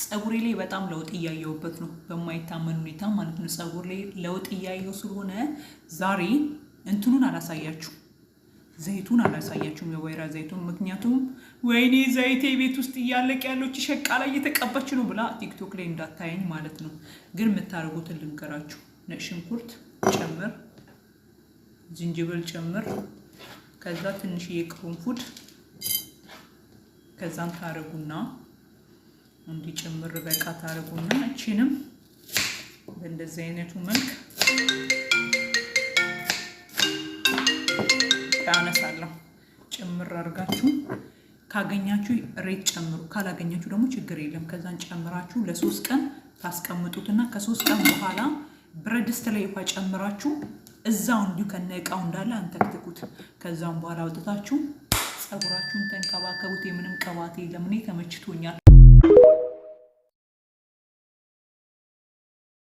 ጸጉሬ ላይ በጣም ለውጥ እያየሁበት ነው፣ በማይታመን ሁኔታ ማለት ነው። ጸጉር ላይ ለውጥ እያየሁ ስለሆነ ዛሬ እንትኑን አላሳያችሁ፣ ዘይቱን አላሳያችሁም፣ የወይራ ዘይቱን። ምክንያቱም ወይኔ ዘይቴ ቤት ውስጥ እያለቀ ያለች ሸቃ ላይ እየተቀባች ነው ብላ ቲክቶክ ላይ እንዳታየኝ ማለት ነው። ግን የምታደርጉትን ልንገራችሁ። ነጭ ሽንኩርት ጨምር፣ ዝንጅብል ጨምር፣ ከዛ ትንሽዬ ቅርንፉድ፣ ከዛም ታረጉና እንዲጨምር በቃ ታረጉና እቺንም በእንደዚህ አይነቱ መልክ ያነሳለሁ። ጭምር አድርጋችሁ ካገኛችሁ ሬት ጨምሩ፣ ካላገኛችሁ ደግሞ ችግር የለም። ከዛን ጨምራችሁ ለ3 ቀን ታስቀምጡትና ከ3 ቀን በኋላ ብረት ድስት ላይ ውሃ ጨምራችሁ እዛው እንዲሁ ከነ እቃው እንዳለ አንተክትኩት። ከዛም በኋላ አውጥታችሁ ጸጉራችሁን ተንከባከቡት። የምንም ቅባት የለም። እኔ ተመችቶኛል።